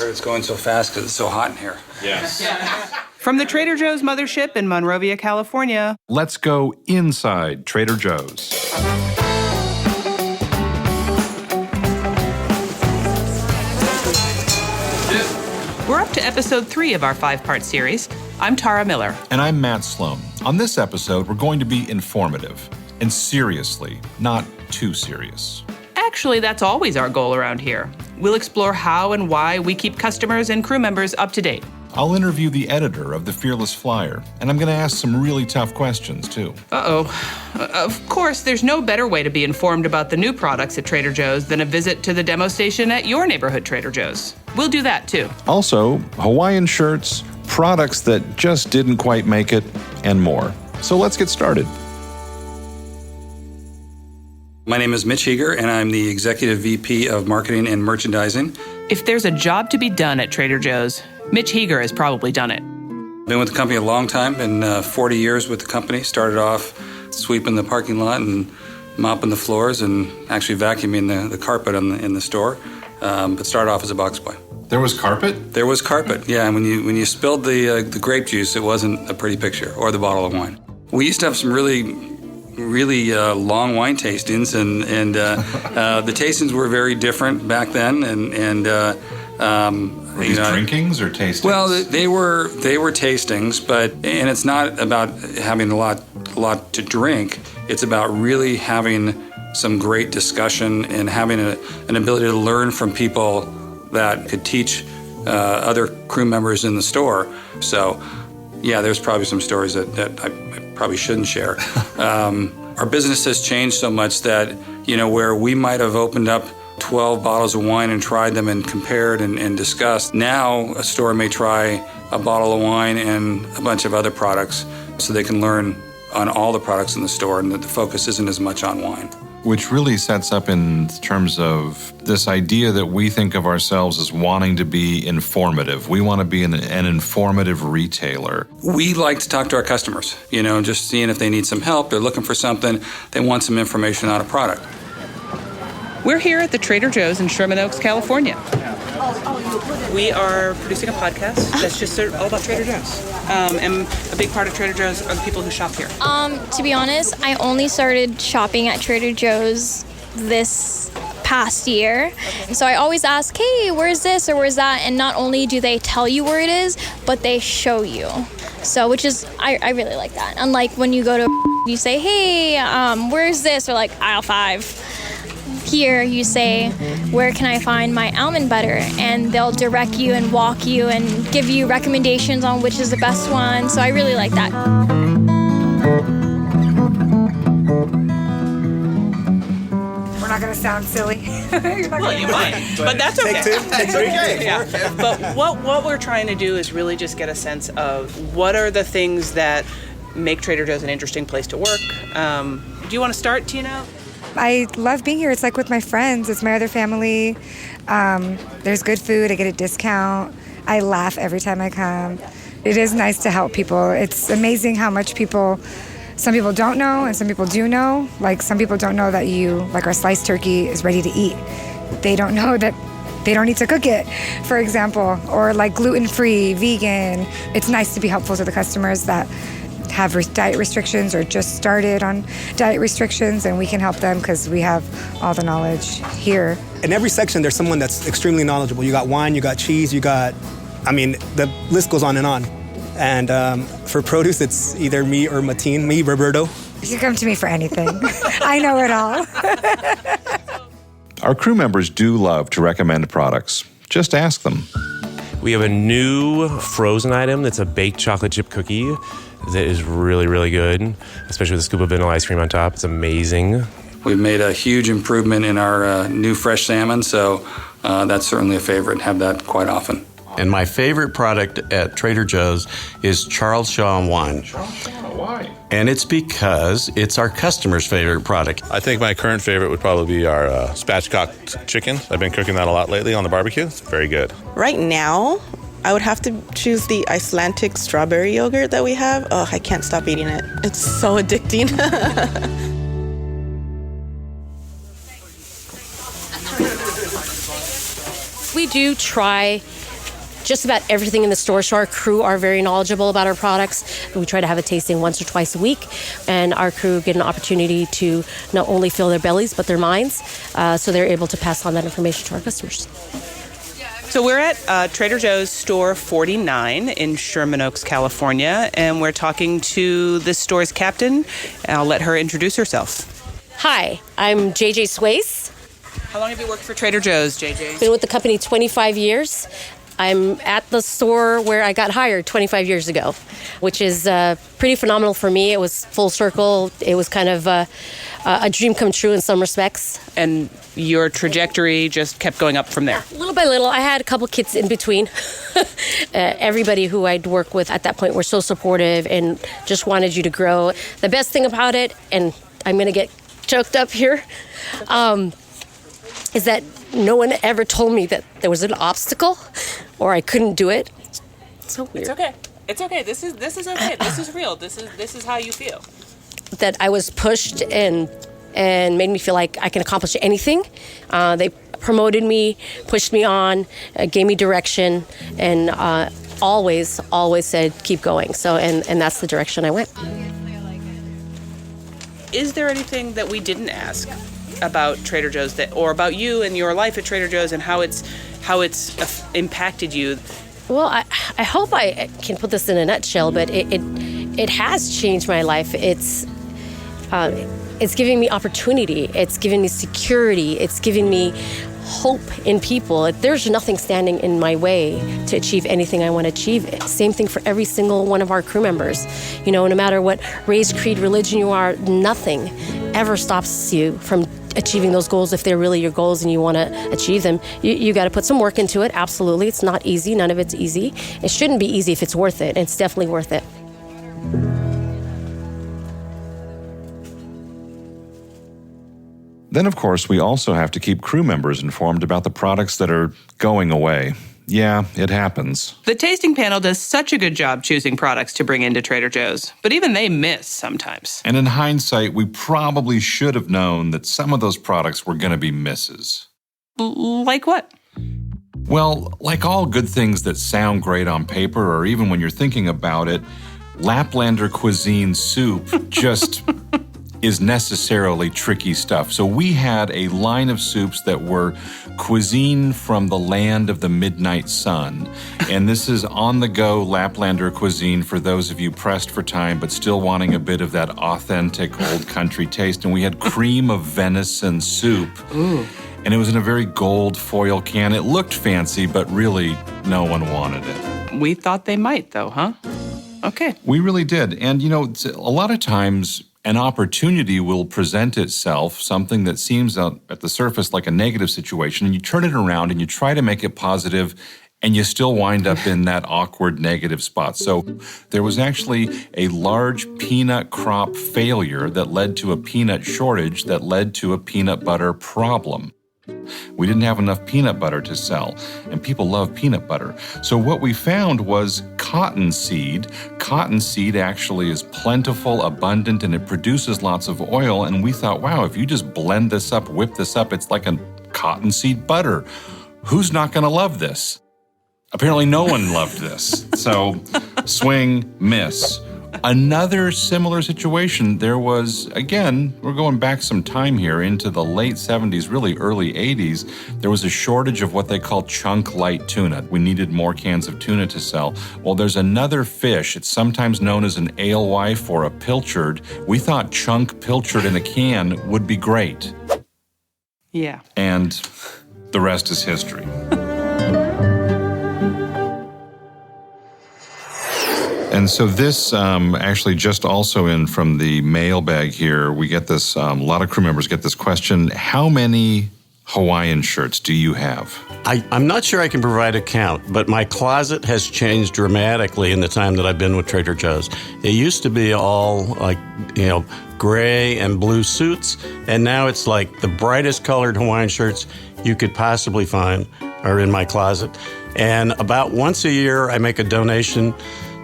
Heard it's going so fast because it's so hot in here. Yes. From the Trader Joe's mothership in Monrovia, California, Let's go inside Trader Joe's. we're up to episode 3 of our 5-part series. I'm Tara Miller. And I'm Matt Sloan. On this episode, we're going to be informative and seriously, not too serious. Actually, that's always our goal around here. We'll explore how and why we keep customers and crew members up to date. I'll interview the editor of the Fearless Flyer, and I'm going to ask some really tough questions, too. Of course, there's no better way to be informed about the new products at Trader Joe's than a visit to the demo station at your neighborhood Trader Joe's. We'll do that, too. Also, Hawaiian shirts, products that just didn't quite make it, and more. So let's get started. My name is Mitch Heeger, and I'm the Executive VP of Marketing and Merchandising. If there's a job to be done at Trader Joe's, Mitch Heeger has probably done it. Been with the company a long time, been 40 years with the company. Started off sweeping the parking lot and mopping the floors and actually vacuuming the carpet in the store, but started off as a box boy. There was carpet? There was carpet, yeah, and when you spilled the grape juice, it wasn't a pretty picture, or the bottle of wine. We used to have some really long wine tastings, and the tastings were very different back then, and Were these drinkings or tastings? Well, they were tastings, and it's not about having a lot to drink. It's about really having some great discussion and having an ability to learn from people that could teach other crew members in the store. So, yeah, there's probably some stories that I probably shouldn't share. Our business has changed so much that, where we might have opened up 12 bottles of wine and tried them and compared and discussed. Now a store may try a bottle of wine and a bunch of other products so they can learn on all the products in the store and that the focus isn't as much on wine. Which really sets up in terms of this idea that we think of ourselves as wanting to be informative. We want to be an informative retailer. We like to talk to our customers, just seeing if they need some help, they're looking for something, they want some information on a product. We're here at the Trader Joe's in Sherman Oaks, California. We are producing a podcast that's just all about Trader Joe's. And a big part of Trader Joe's are the people who shop here. To be honest, I only started shopping at Trader Joe's this past year. So I always ask, hey, where's this or where's that? And not only do they tell you where it is, but they show you. So, which is, I really like that. Unlike when you go to, you say, hey, where's this? Or like aisle 5. Here you say, where can I find my almond butter? And they'll direct you and walk you and give you recommendations on which is the best one. So I really like that. We're not going to sound silly. Well, you might, but that's okay. Take 2. Yeah. But what we're trying to do is really just get a sense of what are the things that make Trader Joe's an interesting place to work. Do you want to start, Tina? I love being here. It's like with my friends. It's my other family. There's good food. I get a discount. I laugh every time I come. It is nice to help people. It's amazing how much some people don't know and some people do know. Like some people don't know that our sliced turkey is ready to eat. They don't know that they don't need to cook it, for example, or like gluten-free, vegan. It's nice to be helpful to the customers that have diet restrictions or just started on diet restrictions, and we can help them because we have all the knowledge here. In every section, there's someone that's extremely knowledgeable. You got wine, you got cheese, the list goes on and on. And for produce, it's either me or Mateen, me, Roberto. You can come to me for anything. I know it all. Our crew members do love to recommend products. Just ask them. We have a new frozen item that's a baked chocolate chip cookie that is really, really good, especially with a scoop of vanilla ice cream on top. It's amazing. We've made a huge improvement in our new fresh salmon, so that's certainly a favorite. Have that quite often. And my favorite product at Trader Joe's is Charles Shaw wine. Why? And it's because it's our customer's favorite product. I think my current favorite would probably be our spatchcock chicken. I've been cooking that a lot lately on the barbecue. It's very good. Right now, I would have to choose the Icelandic strawberry yogurt that we have. Oh, I can't stop eating it. It's so addicting. We do try just about everything in the store. So our crew are very knowledgeable about our products. We try to have a tasting once or twice a week, and our crew get an opportunity to not only fill their bellies, but their minds, so they're able to pass on that information to our customers. So we're at Trader Joe's store 49 in Sherman Oaks, California, and we're talking to this store's captain. I'll let her introduce herself. Hi, I'm JJ Swace. How long have you worked for Trader Joe's, JJ? Been with the company 25 years. I'm at the store where I got hired 25 years ago, which is pretty phenomenal for me. It was full circle. It was kind of a dream come true in some respects. And your trajectory just kept going up from there? Little by little. I had a couple kids in between. Everybody who I'd work with at that point were so supportive and just wanted you to grow. The best thing about it, and I'm going to get choked up here, is that no one ever told me that there was an obstacle or I couldn't do it. It's so weird. It's okay. It's okay. This is okay. This is real. This is how you feel. That I was pushed and made me feel like I can accomplish anything. They promoted me, pushed me on, gave me direction, and always said keep going. So and that's the direction I went. Is there anything that we didn't ask about Trader Joe's or about you and your life at Trader Joe's and how it's impacted you? Well, I hope I can put this in a nutshell, but it has changed my life. It's giving me opportunity. It's giving me security. It's giving me hope in people. There's nothing standing in my way to achieve anything I want to achieve. Same thing for every single one of our crew members. You know, no matter what race, creed, religion you are, nothing ever stops you from achieving those goals if they're really your goals and you want to achieve them. You got to put some work into it. Absolutely. It's not easy. None of it's easy. It shouldn't be easy if it's worth it. It's definitely worth it. Then, of course, we also have to keep crew members informed about the products that are going away. Yeah, it happens. The tasting panel does such a good job choosing products to bring into Trader Joe's, but even they miss sometimes. And in hindsight, we probably should have known that some of those products were going to be misses. Like what? Well, like all good things that sound great on paper, or even when you're thinking about it, Laplander cuisine soup just is necessarily tricky stuff. So we had a line of soups that were cuisine from the land of the midnight sun. And this is on-the-go Laplander cuisine for those of you pressed for time but still wanting a bit of that authentic old country taste. And we had cream of venison soup. Ooh. And it was in a very gold foil can. It looked fancy, but really no one wanted it. We thought they might, though, huh? Okay. We really did. And, you know, a lot of times an opportunity will present itself, something that seems at the surface like a negative situation, and you turn it around and you try to make it positive, and you still wind up in that awkward negative spot. So there was actually a large peanut crop failure that led to a peanut shortage that led to a peanut butter problem. We didn't have enough peanut butter to sell, and people love peanut butter. So what we found was cottonseed. Cottonseed actually is plentiful, abundant, and it produces lots of oil. And we thought, wow, if you just blend this up, whip this up, it's like a cottonseed butter. Who's not going to love this? Apparently no one loved this. So swing, miss. Another similar situation, there was, again, we're going back some time here into the late 70s, really early 80s, there was a shortage of what they call chunk light tuna. We needed more cans of tuna to sell. Well, there's another fish. It's sometimes known as an alewife or a pilchard. We thought chunk pilchard in a can would be great. Yeah. And the rest is history. And so this actually just also in from the mailbag here, we get this, a lot of crew members get this question, how many Hawaiian shirts do you have? I'm not sure I can provide a count, but my closet has changed dramatically in the time that I've been with Trader Joe's. It used to be all like, gray and blue suits, and now it's like the brightest colored Hawaiian shirts you could possibly find are in my closet. And about once a year, I make a donation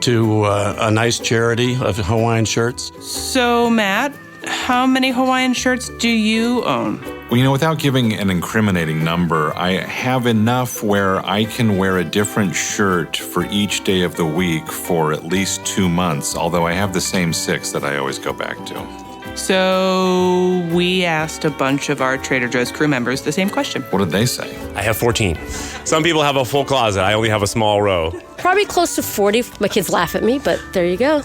to a nice charity of Hawaiian shirts. So, Matt, how many Hawaiian shirts do you own? Well, without giving an incriminating number, I have enough where I can wear a different shirt for each day of the week for at least 2 months, although I have the same 6 that I always go back to. So we asked a bunch of our Trader Joe's crew members the same question. What did they say? I have 14. Some people have a full closet. I only have a small row. Probably close to 40. My kids laugh at me, but there you go.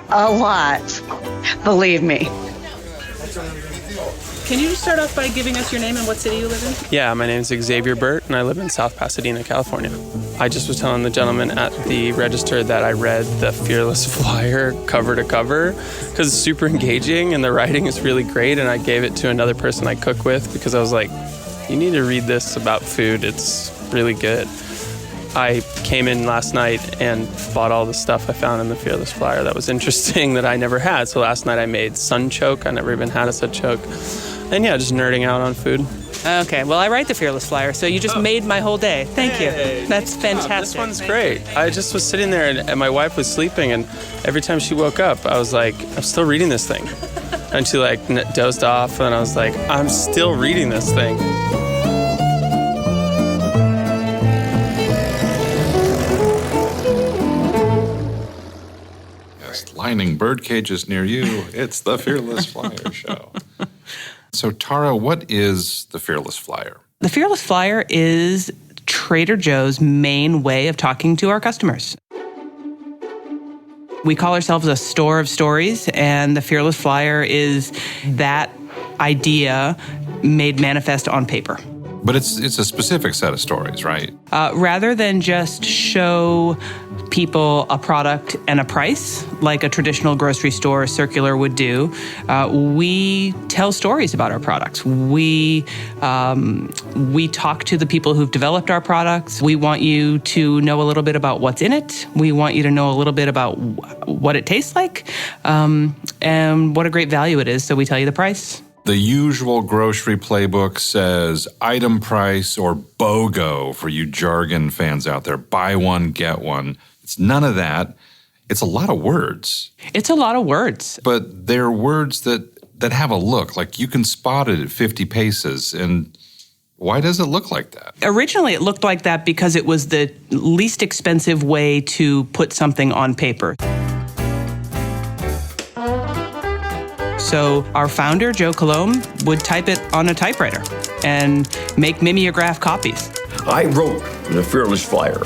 A lot, believe me. Can you just start off by giving us your name and what city you live in? Yeah, my name is Xavier Burt, and I live in South Pasadena, California. I just was telling the gentleman at the register that I read the Fearless flyer cover to cover because it's super engaging and the writing is really great, and I gave it to another person I cook with because I was like, you need to read this about food. It's really good. I came in last night and bought all the stuff I found in the Fearless flyer that was interesting that I never had. So last night I made sun choke. I never even had a sun choke. And yeah, just nerding out on food. Okay, well, I write the Fearless flyer, so you just made my whole day. Thank you. That's fantastic. This one's great. I just was sitting there and my wife was sleeping, and every time she woke up, I was like, I'm still reading this thing. And she like dozed off, and I was like, I'm still reading this thing. Yes, lining bird cages near you. It's the Fearless Flyer Show. So, Tara, what is the Fearless Flyer? The Fearless flyer is Trader Joe's main way of talking to our customers. We call ourselves a store of stories, and the Fearless flyer is that idea made manifest on paper. But it's a specific set of stories, right? Rather than just show people a product and a price like a traditional grocery store circular would do, we tell stories about our products. We talk to the people who've developed our products. We want you to know a little bit about what's in it. We want you to know a little bit about what it tastes like, and what a great value it is, so we tell you the price. The usual grocery playbook says item price or BOGO for you jargon fans out there. Buy one, get one. It's none of that. It's a lot of words. It's a lot of words. But they're words that have a look. Like you can spot it at 50 paces. And why does it look like that? Originally, it looked like that because it was the least expensive way to put something on paper. So our founder, Joe Commune, would type it on a typewriter and make mimeograph copies. I wrote the Fearless flyer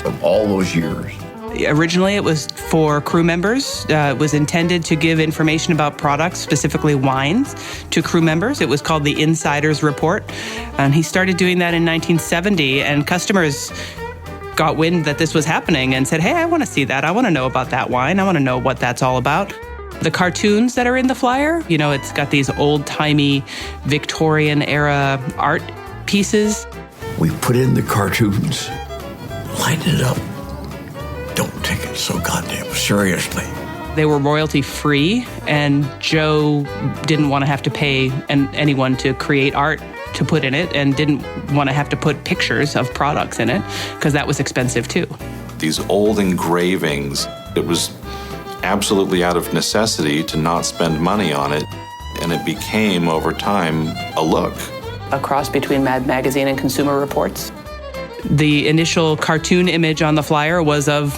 from all those years. Originally, it was for crew members. It was intended to give information about products, specifically wines, to crew members. It was called the Insider's Report. And he started doing that in 1970, and customers got wind that this was happening and said, hey, I want to see that. I want to know about that wine. I want to know what that's all about. The cartoons that are in the flyer, it's got these old-timey Victorian-era art pieces. We put in the cartoons, lighten it up. Don't take it so goddamn seriously. They were royalty-free, and Joe didn't want to have to pay anyone to create art to put in it, and didn't want to have to put pictures of products in it, because that was expensive too. These old engravings, it was absolutely out of necessity to not spend money on it, and it became, over time, a look. A cross between Mad Magazine and Consumer Reports. The initial cartoon image on the flyer was of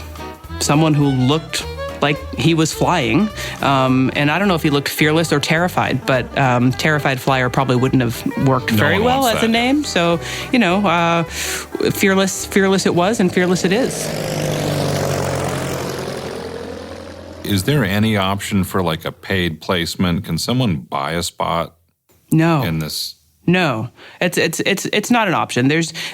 someone who looked like he was flying, and I don't know if he looked fearless or terrified, but terrified flyer probably wouldn't have worked very well as a name. So, fearless it was, and fearless it is. Is there any option for like a paid placement? Can someone buy a spot? No. In this? No, it's not an option.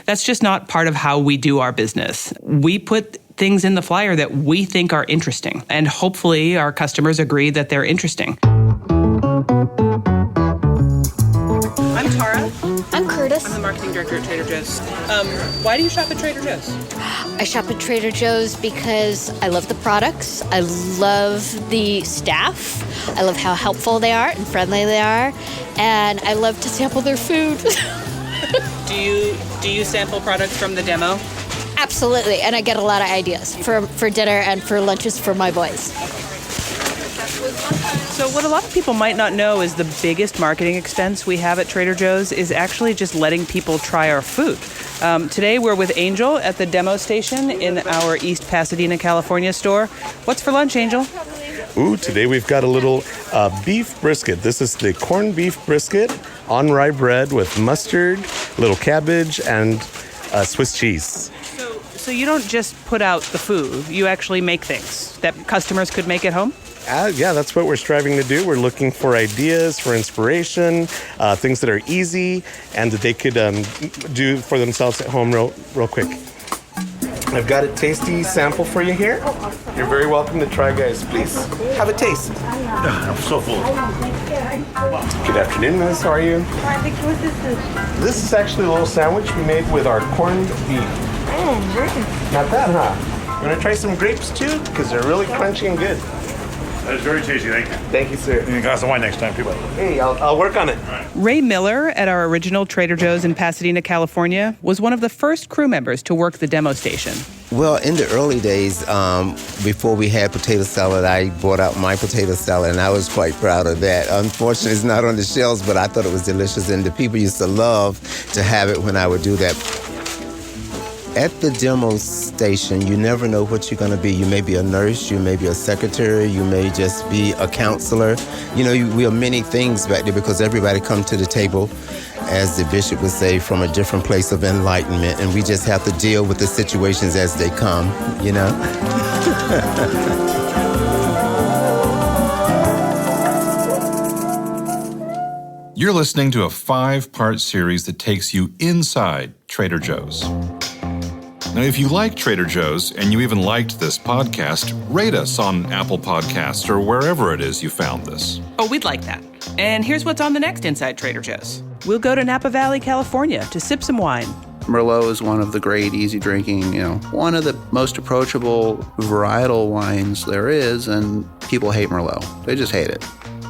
That's just not part of how we do our business. We put things in the flyer that we think are interesting, and hopefully our customers agree that they're interesting. I'm Tara. I'm Curtis. I'm the marketing director at Trader Joe's. Why do you shop at Trader Joe's? I shop at Trader Joe's because I love the products. I love the staff. I love how helpful they are and friendly they are. And I love to sample their food. Do you sample products from the demo? Absolutely. And I get a lot of ideas for dinner and for lunches for my boys. So what a lot of people might not know is the biggest marketing expense we have at Trader Joe's is actually just letting people try our food. Today we're with Angel at the demo station in our East Pasadena, California store. What's for lunch, Angel? Ooh, today we've got a little beef brisket. This is the corned beef brisket on rye bread with mustard, little cabbage, and Swiss cheese. So you don't just put out the food, you actually make things that customers could make at home? Yeah, that's what we're striving to do. We're looking for ideas, for inspiration, things that are easy and that they could do for themselves at home real quick. I've got a tasty sample for you here. You're very welcome to try, guys. Please have a taste. I'm so full. Good afternoon, miss. How are you? This is actually a little sandwich we made with our corned beef. Not bad, huh? You want to try some grapes too? Because they're really crunchy and good. That is very tasty, thank you. Thank you, sir. You need a glass of wine next time, too, buddy. Hey, I'll work on it. Ray Miller at our original Trader Joe's in Pasadena, California, was one of the first crew members to work the demo station. Well, in the early days, before we had potato salad, I brought out my potato salad, and I was quite proud of that. Unfortunately, it's not on the shelves, but I thought it was delicious, and the people used to love to have it when I would do that. At the demo station, you never know what you're going to be. You may be a nurse, you may be a secretary, you may just be a counselor. You know, we are many things back there because everybody comes to the table, as the bishop would say, from a different place of enlightenment, and we just have to deal with the situations as they come, you know? You're listening to a 5-part series that takes you inside Trader Joe's. Now, if you like Trader Joe's and you even liked this podcast, rate us on Apple Podcasts or wherever it is you found this. Oh, we'd like that. And here's what's on the next Inside Trader Joe's. We'll go to Napa Valley, California to sip some wine. Merlot is one of the great, easy drinking, one of the most approachable varietal wines there is, and people hate Merlot. They just hate it.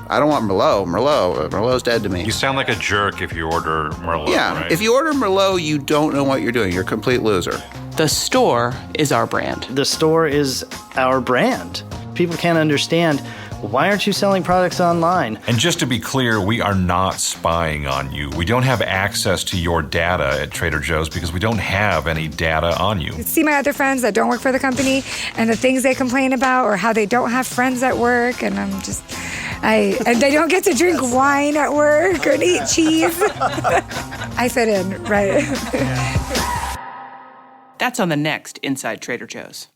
I don't want Merlot. Merlot's dead to me. You sound like a jerk if you order Merlot, yeah, right? If you order Merlot, you don't know what you're doing. You're a complete loser. The store is our brand. The store is our brand. People can't understand, why aren't you selling products online? And just to be clear, we are not spying on you. We don't have access to your data at Trader Joe's because we don't have any data on you. See my other friends that don't work for the company and the things they complain about or how they don't have friends at work, and and they don't get to drink wine at work or eat cheese. I fit in, right? That's on the next Inside Trader Joe's.